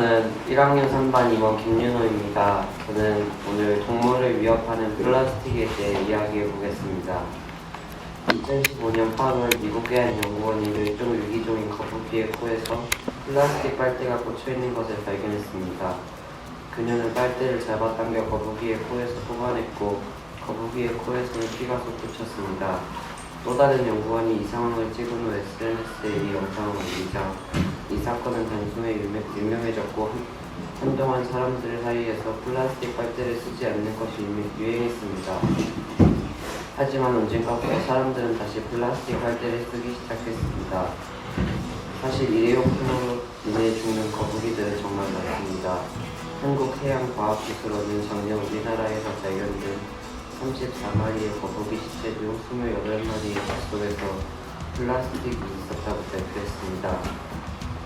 저는 1학년 3반 임원 김윤호입니다. 저는 오늘 동물을 위협하는 플라스틱에 대해 이야기해 보겠습니다. 2015년 8월 미국의 한 연구원이 멸종 위기종인 거북이의 코에서 플라스틱 빨대가 꽂혀 있는 것을 발견했습니다. 그녀는 빨대를 잡아당겨 거북이의 코에서 뽑아냈고 거북이의 코에서는 피가 솟구쳤습니다. 또 다른 연구원이 이 상황을 찍은 후 SNS에 이 영상을 올리자 이 사건은 단숨에 유명해졌고 한동안 사람들 사이에서 플라스틱 빨대를 쓰지 않는 것이 유행했습니다. 하지만 언젠가부터 사람들은 다시 플라스틱 빨대를 쓰기 시작했습니다. 사실 일회용품으로 인해 죽는 거북이들은 정말 많습니다. 한국해양과학기술원은 작년 우리나라에서 발견된 34마리의 거북이 시체 중 28마리의 뱃속에서 플라스틱이 있었다고 발표했습니다.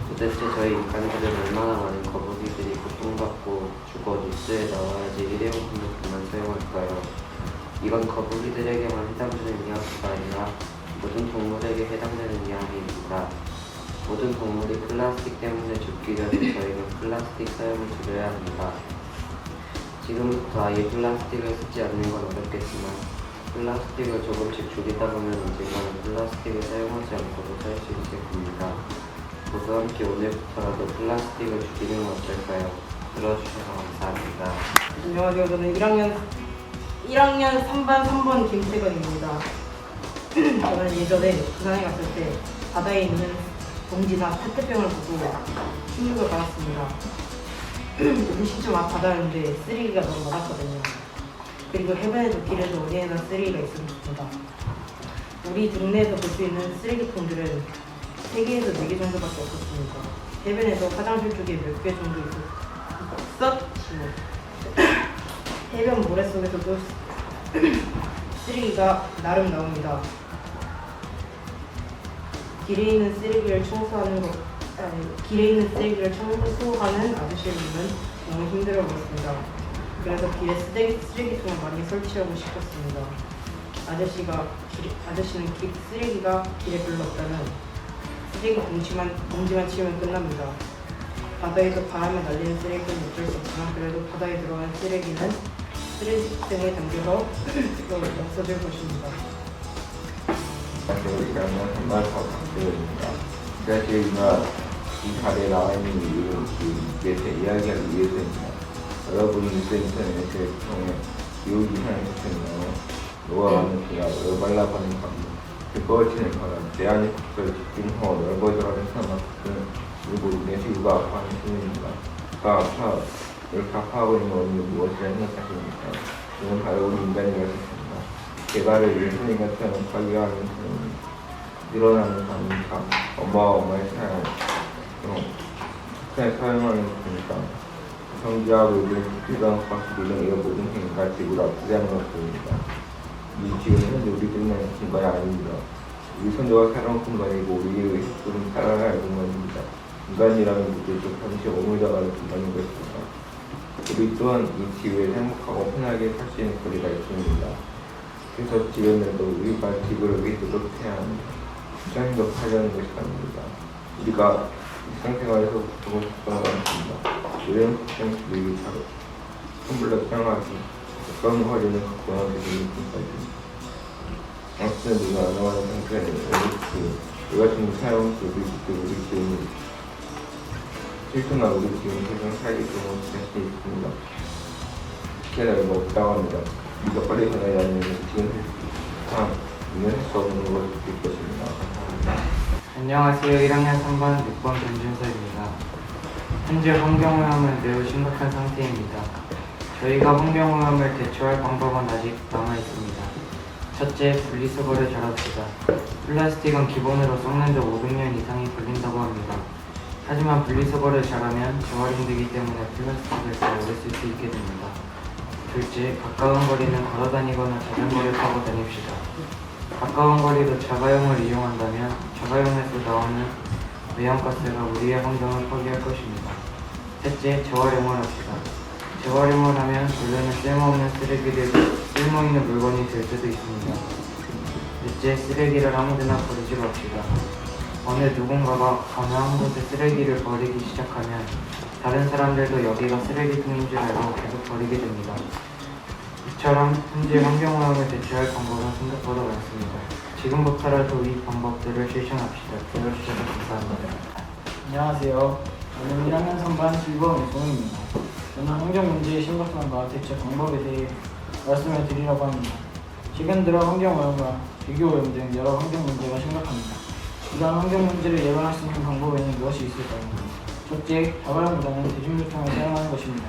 도대체 저희 인간들은 얼마나 많은 거북이들이 고통받고 죽어 뉴스에 나와야지 일회용품을 그만 사용할까요? 이건 거북이들에게만 해당되는 이야기가 아니라 모든 동물에게 해당되는 이야기입니다. 모든 동물이 플라스틱 때문에 죽기 전에 저희는 플라스틱 사용을 줄여야 합니다. 지금부터 아예 플라스틱을 쓰지 않는 건 어렵겠지만 플라스틱을 조금씩 줄이다 보면 언젠가는 플라스틱을 사용하지 않고도 살 수 있을 겁니다. 모두 함께 오늘부터라도 플라스틱을 줄이는 건 어떨까요? 들어주셔서 감사합니다. 안녕하세요. 저는 1학년 3반 3번 김태건입니다. 저는 예전에 부산에 갔을 때 바다에 있는 봉지나 페트병을 보고 충격을 받았습니다. 음식점 앞 바다였는데 쓰레기가 너무 많았거든요. 그리고 해변에도 길에도 어디에나 쓰레기가 있습니다. 우리 동네에서 볼 수 있는 쓰레기통들은 3개에서 4개 정도밖에 없었습니다. 해변에서 화장실 쪽에 몇 개 정도 있었지만 해변 모래 속에서도 쓰레기가 나름 나옵니다. 길에 있는 쓰레기를 청소하는 아저씨를 보면 너무 힘들어 보였습니다. 그래서 길에 쓰레기통을 많이 설치하고 싶었습니다. 아저씨는 쓰레기가 길에 별로 없다면 쓰레기 봉지만 치우면 끝납니다. 바다에서 바람에 날리는 쓰레기는 어쩔 수 없지만 그래도 바다에 들어간 쓰레기는 쓰레기통에 담겨서 없어질 것입니다. 그러면 정말 박수입니다. 제가 저희가 이 자리에 나와 있는 이유는 이에 대해 이야기하기 위해서입니다. 여러분이 인터넷을 통해 기후 이상의 시스템으로 녹아가는 기가 열발라가는 감정, 그거치는 바람, 대안의 국설 집중하고 넓어져가는 산업은 그리고 우리의 지구가 아파하는 시민입니다. 이렇게 아파하고 있는 원인은 무엇이라 생각하십니까? 저는 바로 우리 인간이라고 했습니다. 개발을 위해 손님과 태어난 파괴하는 사람입니다. 일어나는 감사, 엄마와 엄마의 사랑, 사용하는 것이니까 성지하고 요즘 필요한 과학들은 이런 모든 행위가 지구를 아프게 하는 것입니다. 이 지구는 현재 우리 때문에 공간이 아닙니다. 우리 선조가 살아온 공간이고 우리의 histori는 살아야 할 공간입니다. 인간이라는 무대도 잠시 오물다가는 공간인 것입니다. 우리 또한 이 지구에 행복하고 편하게 살 수 있는 거리가 있습니다. 그래서 지금에도 우리가 지구를 위해 노력해야 합니다. 행복하려는 것이 아닙니다. 우리가 일상생활에서 보고 싶던 것입니다. 우리는 국정주의 차로 텀블러 평화하기 가까운 거리는 가까운 되는 것까지 악수는 누가 안 나가는 상태는 우리 같은 사용 우리 지금 실존한 우리 지금 세상 살기 좋은 자신이 있습니다. 시간이 얼마 없다고 합니다. 우리가 빨리 변하지 않으면 지금 상황 우리는 할 수 없는 것을 느낄 것입니다. 감사합니다. 안녕하세요. 1학년 3반 6번 김준서입니다. 현재 환경오염은 매우 심각한 상태입니다. 저희가 환경오염을 대처할 방법은 아직 남아있습니다. 첫째, 분리수거를 잘합시다. 플라스틱은 기본으로 썩는 데 500년 이상이 걸린다고 합니다. 하지만 분리수거를 잘하면 재활용되기 때문에 플라스틱을 더 오래 쓸 수 있게 됩니다. 둘째, 가까운 거리는 걸어다니거나 자전거를 타고 다닙시다. 가까운 거리로 자가용을 이용한다면 자가용에서 나오는 외양가스가 우리의 환경을 파괴할 것입니다. 셋째, 재활용을 합시다. 재활용을 하면 원래는 쓸모없는 쓰레기를 쓸모있는 물건이 될 수도 있습니다. 넷째, 쓰레기를 아무데나 버리지 맙시다. 어느 누군가가 어느 한 곳에 쓰레기를 버리기 시작하면 다른 사람들도 여기가 쓰레기통인 줄 알고 계속 버리게 됩니다. 이처럼 현재 환경오염을 대체할 방법은 생각보다 많습니다. 지금부터라도 이 방법들을 실천합시다. 들어주셔서 감사합니다. 안녕하세요. 저는 1학년 3반 12번 이송입니다. 저는 환경 문제의 심각성과 대책 방법에 대해 말씀을 드리려고 합니다. 최근 들어 환경오염과 대기오염 등 여러 환경 문제가 심각합니다. 이러한 환경 문제를 예방할 수 있는 방법에는 무엇이 있을까요? 첫째, 자가용보다는 대중교통을 사용하는 것입니다.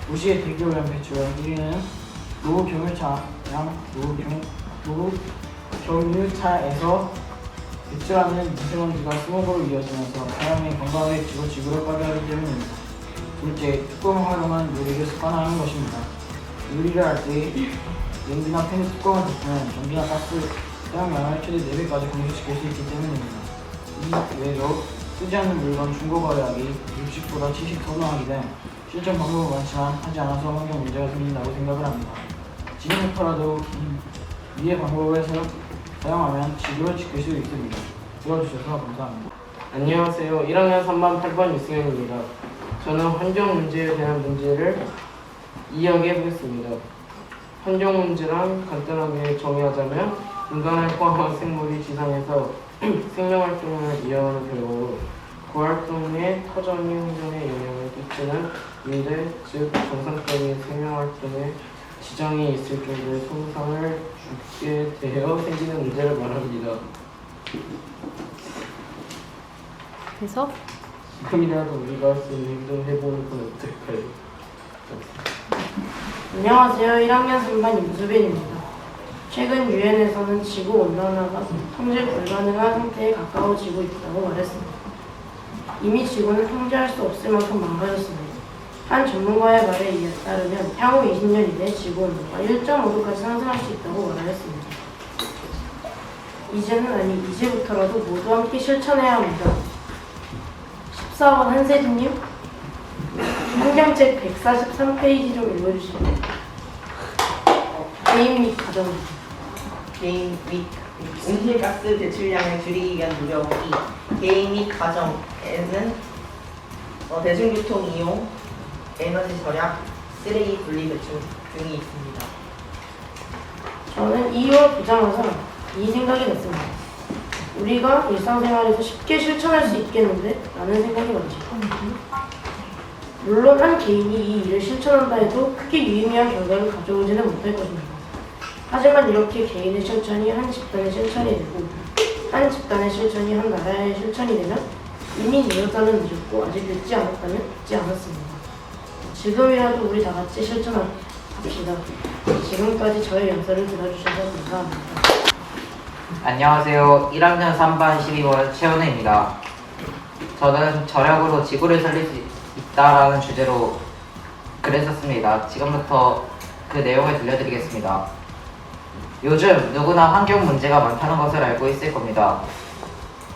도시의 대기오염 배출량 1위는 노후경유차에서 배출하는 미세먼지가 스모그로 이어지면서 사람의 건강을 해치고 지구를 파괴하기 때문입니다. 둘째, 뚜껑을 활용한 요리를 습관화하는 것입니다. 요리를 할 때 냉기나 팬의 뚜껑을 덮으면 전기나 가스 사용량을 최대 4배까지 감소시킬 수 있기 때문입니다. 이 외에도 쓰지 않는 물건 중고 거래하기, 60보다 70 선호하기 등 실천 방법은 많지만 하지 않아서 환경 문제가 생긴다고 생각을 합니다. 지금부터라도 위의 방법을 사용하면 지구를 지킬 수 있습니다. 들어주셔서 감사합니다. 안녕하세요. 1학년 3반 8번 유승현입니다. 저는 환경 문제에 대한 문제를 이야기해 보겠습니다. 환경 문제란 간단하게 정의하자면 인간을 포함한 생물이 지상에서 생명활동을 이어가는 결과로 그 활동의 터전이 환경에 영향을 끼치는 문제, 즉 정상적인 생명활동에 지장이 있을 정도의 손상을 주게 되어 생기는 문제를 말합니다. 그래서 지금이라도 우리가 할 수 있는 행동을 해보는 건 어떨까요? 안녕하세요. 1학년 3반 임수빈입니다. 최근 유엔에서는 지구 온난화가 통제 불가능한 상태에 가까워지고 있다고 말했습니다. 이미 지구는 통제할 수 없을 만큼 망가졌습니다. 한 전문가의 말에 따르면 향후 20년 이내 지구 온도가 1.5도까지 상승할 수 있다고 말하였습니다. 이제부터라도 모두 함께 실천해야 합니다. 14번 한세진님, 환경책 143페이지 좀 읽어주시죠. 개인 및 가정. 개인 및 온실가스 배출량을 줄이기 위한 노력 2. 개인 및 가정에는 대중교통 이용, 에너지 절약, 쓰레기 분리 배출 등이 있습니다. 저는 2월 보자마자 이 생각이 났습니다. 우리가 일상생활에서 쉽게 실천할 수 있겠는데? 라는 생각이 났죠. 물론 한 개인이 이 일을 실천한다 해도 크게 유의미한 결과를 가져오지는 못할 것입니다. 하지만 이렇게 개인의 실천이 한 집단의 실천이 되고 한 집단의 실천이 한 나라의 실천이 되면 이미 늦었다면 늦었고 아직 늦지 않았다면 늦지 않았습니다. 지금이라도 우리 다 같이 실천합시다. 지금까지 저의 연설을 들어주셔서 감사합니다. 안녕하세요. 1학년 3반 12번 최현우입니다. 저는 절약으로 지구를 살릴 수 있다라는 주제로 글을 썼습니다. 지금부터 그 내용을 들려드리겠습니다. 요즘 누구나 환경 문제가 많다는 것을 알고 있을 겁니다.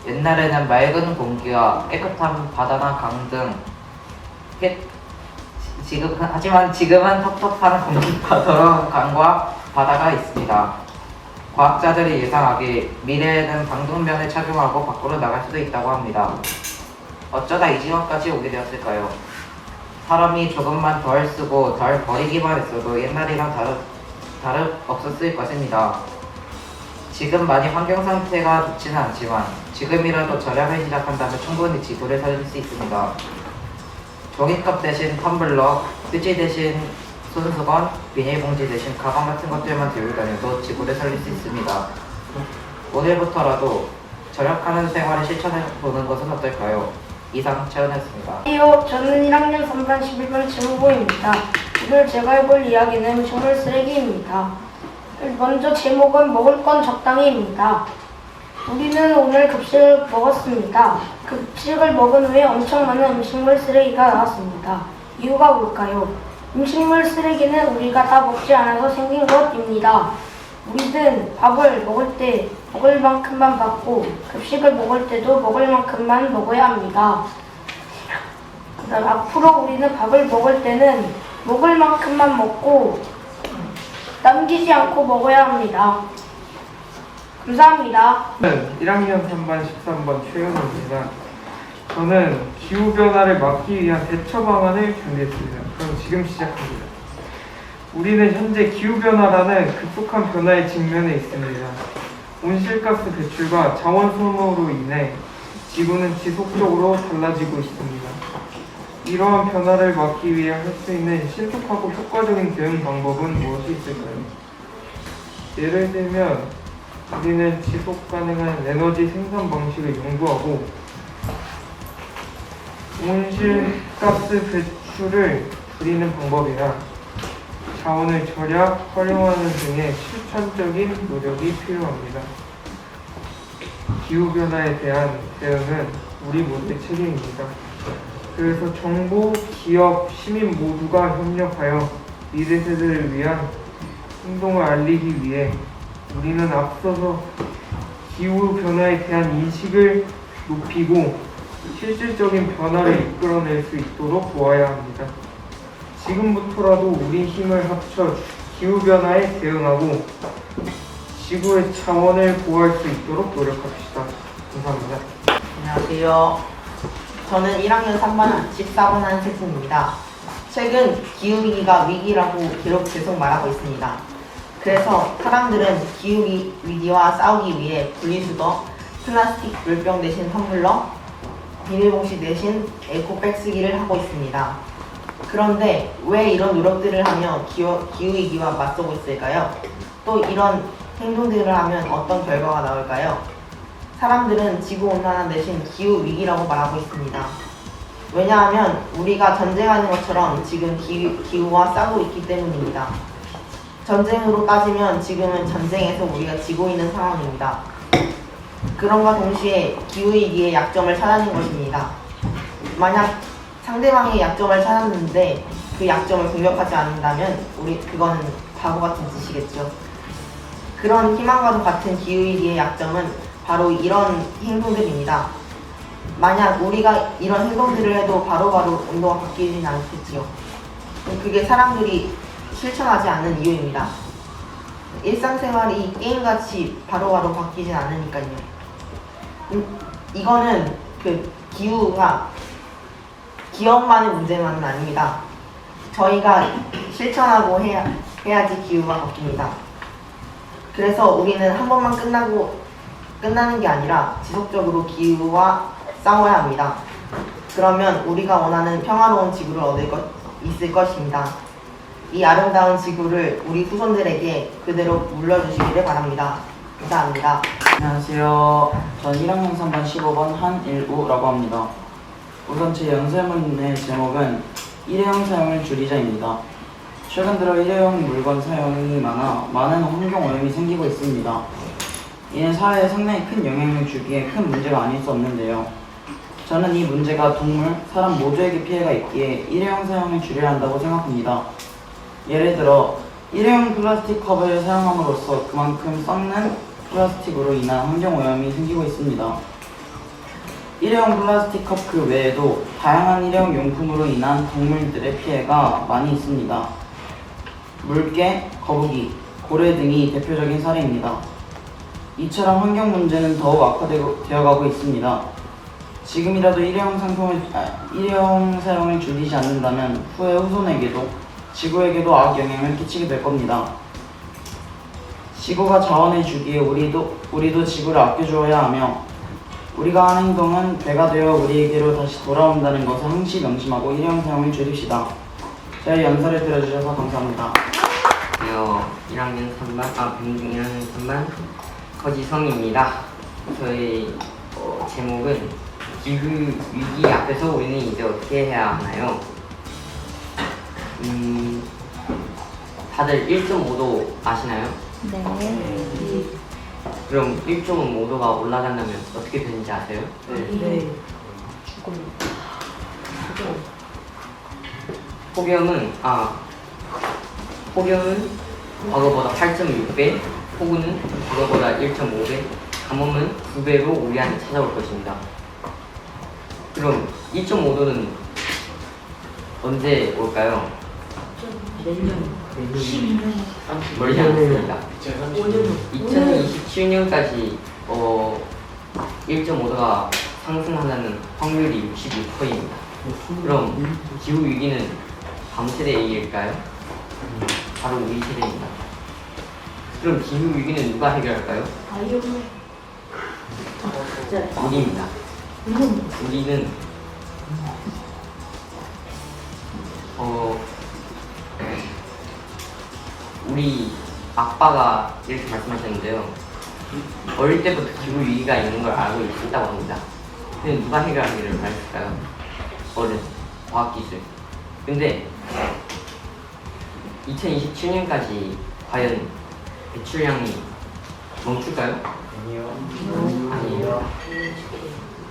옛날에는 맑은 공기와 깨끗한 바다나 강 등 하지만 지금은 텁텁한 공기가 더러운 강과 바다가 있습니다. 과학자들이 예상하기에 미래에는 방독면을 착용하고 밖으로 나갈 수도 있다고 합니다. 어쩌다 이 지경까지 오게 되었을까요? 사람이 조금만 덜 쓰고 덜 버리기만 했어도 옛날이랑 없었을 것입니다. 지금 많이 환경 상태가 좋지는 않지만 지금이라도 절약을 시작한다면 충분히 지구를 살릴 수 있습니다. 종이컵 대신 텀블러, 휴지 대신 손수건, 비닐봉지 대신 가방 같은 것들만 들고 다녀도 지구를 살릴 수 있습니다. 오늘부터라도 절약하는 생활을 실천해보는 것은 어떨까요? 이상 최은혜였습니다. 안녕하세요. 저는 1학년 3반 11번 최무보입니다. 오늘 제가 해볼 이야기는 음식물 쓰레기입니다. 먼저 제목은 먹을 건 적당히입니다. 우리는 오늘 급식을 먹었습니다. 급식을 먹은 후에 엄청 많은 음식물 쓰레기가 나왔습니다. 이유가 뭘까요? 음식물 쓰레기는 우리가 다 먹지 않아서 생긴 것입니다. 우리는 밥을 먹을 때 먹을 만큼만 받고 급식을 먹을 때도 먹을 만큼만 먹어야 합니다. 그다음 앞으로 우리는 밥을 먹을 때는 먹을 만큼만 먹고 남기지 않고 먹어야 합니다. 감사합니다. 1학년 3반 13번 최현우입니다. 저는 기후변화를 막기 위한 대처 방안을 준비했습니다. 그럼 지금 시작합니다. 우리는 현재 기후변화라는 급속한 변화에 직면해 있습니다. 온실가스 배출과 자원 소모로 인해 지구는 지속적으로 달라지고 있습니다. 이러한 변화를 막기 위해 할 수 있는 신속하고 효과적인 대응 방법은 무엇이 있을까요? 예를 들면 우리는 지속 가능한 에너지 생산 방식을 연구하고 온실가스 배출을 줄이는 방법이나 자원을 절약, 활용하는 등의 실천적인 노력이 필요합니다. 기후변화에 대한 대응은 우리 모두의 책임입니다. 그래서 정부, 기업, 시민 모두가 협력하여 미래 세대를 위한 행동을 알리기 위해 우리는 앞서서 기후변화에 대한 인식을 높이고 실질적인 변화를 이끌어낼 수 있도록 도와야 합니다. 지금부터라도 우리 힘을 합쳐 기후변화에 대응하고 지구의 자원을 보호할 수 있도록 노력합시다. 감사합니다. 안녕하세요. 저는 1학년 3반 14번 한세진입니다. 최근 기후위기가 위기라고 계속 말하고 있습니다. 그래서 사람들은 기후위기와 싸우기 위해 분리수거, 플라스틱 물병 대신 텀블러, 비닐봉지 대신 에코백 쓰기를 하고 있습니다. 그런데 왜 이런 노력들을 하며 기후위기와 맞서고 있을까요? 또 이런 행동들을 하면 어떤 결과가 나올까요? 사람들은 지구온난화 대신 기후위기라고 말하고 있습니다. 왜냐하면 우리가 전쟁하는 것처럼 지금 기후와 싸우고 있기 때문입니다. 전쟁으로 따지면 지금은 전쟁에서 우리가 지고 있는 상황입니다. 그럼과 동시에 기후위기의 약점을 찾아낸 것입니다. 만약 상대방의 약점을 찾았는데 그 약점을 공격하지 않는다면 그거는 바보 같은 짓이겠죠. 그런 희망과도 같은 기후위기의 약점은 바로 이런 행동들입니다. 만약 우리가 이런 행동들을 해도 바로바로 온도가 바뀌지는 않겠지요. 그게 사람들이 실천하지 않는 이유입니다. 일상생활이 게임같이 바로바로 바뀌진 않으니까요. 이거는 기후가 기업만의 문제만은 아닙니다. 저희가 실천하고 해야지 기후가 바뀝니다. 그래서 우리는 한 번만 끝나는 게 아니라 지속적으로 기후와 싸워야 합니다. 그러면 우리가 원하는 평화로운 지구를 있을 것입니다. 이 아름다운 지구를 우리 후손들에게 그대로 물려주시기를 바랍니다. 감사합니다. 안녕하세요. 전 1학년 3반 15번 한일우라고 합니다. 우선 제 연설문의 제목은 일회용 사용을 줄이자입니다. 최근 들어 일회용 물건 사용이 많은 환경오염이 생기고 있습니다. 이는 사회에 상당히 큰 영향을 주기에 큰 문제가 아닐 수 없는데요. 저는 이 문제가 동물, 사람 모두에게 피해가 있기에 일회용 사용을 줄여야 한다고 생각합니다. 예를 들어 일회용 플라스틱 컵을 사용함으로써 그만큼 썩는 플라스틱으로 인한 환경오염이 생기고 있습니다. 일회용 플라스틱 컵 그 외에도 다양한 일회용 용품으로 인한 동물들의 피해가 많이 있습니다. 물개, 거북이, 고래 등이 대표적인 사례입니다. 이처럼 환경 문제는 더욱 악화되어가고 있습니다. 지금이라도 일회용 사용을 줄이지 않는다면 후에 후손에게도 지구에게도 악영향을 끼치게 될 겁니다. 지구가 자원을 주기에 우리도 지구를 아껴주어야 하며 우리가 하는 행동은 배가 되어 우리에게로 다시 돌아온다는 것을 항시 명심하고 일회용 사용을 줄입시다. 제 연설을 들어주셔서 감사합니다. 안녕하세요. 1학년 3반, 병중 1학년 3반 거지성입니다. 저희 제목은 기후위기 앞에서 우리는 이제 어떻게 해야 하나요? 다들 1.5도 아시나요? 네. 그럼 1.5도가 올라간다면 어떻게 되는지 아세요? 네. 폭염은 과거보다 8.6배, 폭우는 과거보다 1.5배, 가뭄은 2배로 우리한테 찾아올 것입니다. 그럼 2.5도는 언제 올까요? 멀지 않습니다. 2027년까지 1.5도가 상승하는 확률이 66%입니다. 그럼 기후 위기는 다음 세대의 얘기일까요? 바로 우리 세대입니다. 그럼 기후 위기는 누가 해결할까요? 우리입니다. 우리는 우리 아빠가 이렇게 말씀하셨는데요. 어릴 때부터 기후 위기가 있는 걸 알고 있다고 합니다. 근데 누가 해결하기를 바랬을까요? 어른, 과학기술. 근데 2027년까지 과연 배출량이 멈출까요? 아니에요.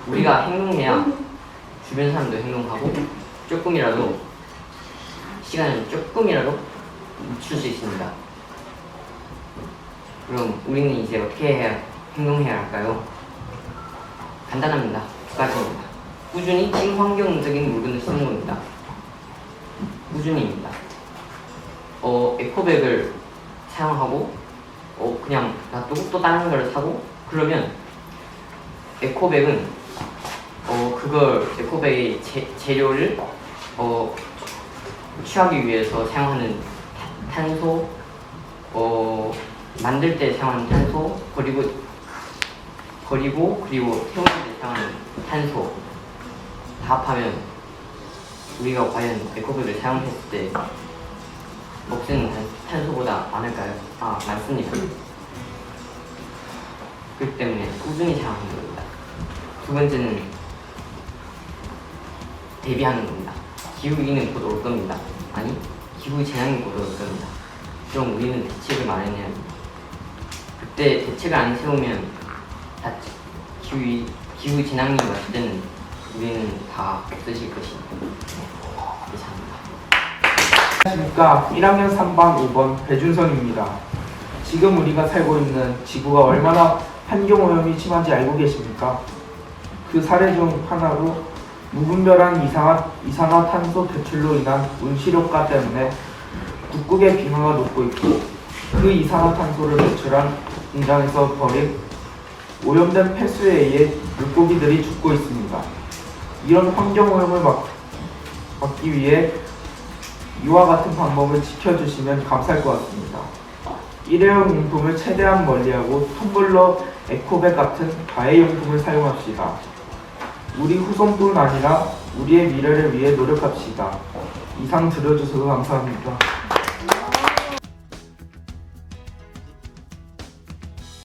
우리가 행동해야 주변 사람도 행동하고 시간을 조금이라도 늦출 수 있습니다. 그럼 우리는 이제 어떻게 행동해야 할까요? 간단합니다. 두 가지입니다. 꾸준히 친환경적인 물건을 쓰는 겁니다. 꾸준히입니다. 에코백을 사용하고 그냥 놔두고 또 다른 걸 사고 그러면 에코백은 에코백의 재료를 취하기 위해서 사용하는 탄소, 만들 때 사용하는 탄소, 그리고 태우는 데 사용하는 탄소 다 합하면 우리가 과연 에코백을 사용했을 때 먹는 탄소보다 많을까요? 많습니다. 그렇기 때문에 꾸준히 사용하는 겁니다. 두 번째는 대비하는 겁니다. 기후위기는 곧 올 겁니다. 아니, 기후재난이 곧 올 겁니다. 그럼 우리는 대책을 마련해야 합니다. 그때 대책을 안 세우면 기후재난이 왔을 때는 우리는 다 없어질 것입니다. 이상입니다. 안녕하십니까. 1학년 3반 5번 배준성입니다. 지금 우리가 살고 있는 지구가 얼마나 환경오염이 심한지 알고 계십니까? 그 사례 중 하나로 무분별한 이산화탄소 배출로 인한 온실효과 때문에 북극의 빙하가 녹고 있고 그 이산화탄소를 배출한 공장에서 버린 오염된 폐수에 의해 물고기들이 죽고 있습니다. 이런 환경오염을 막기 위해 이와 같은 방법을 지켜주시면 감사할 것 같습니다. 일회용 용품을 최대한 멀리하고 텀블러, 에코백 같은 다회용품을 사용합시다. 우리 후손뿐 아니라 우리의 미래를 위해 노력합시다. 이상 들어주셔서 감사합니다.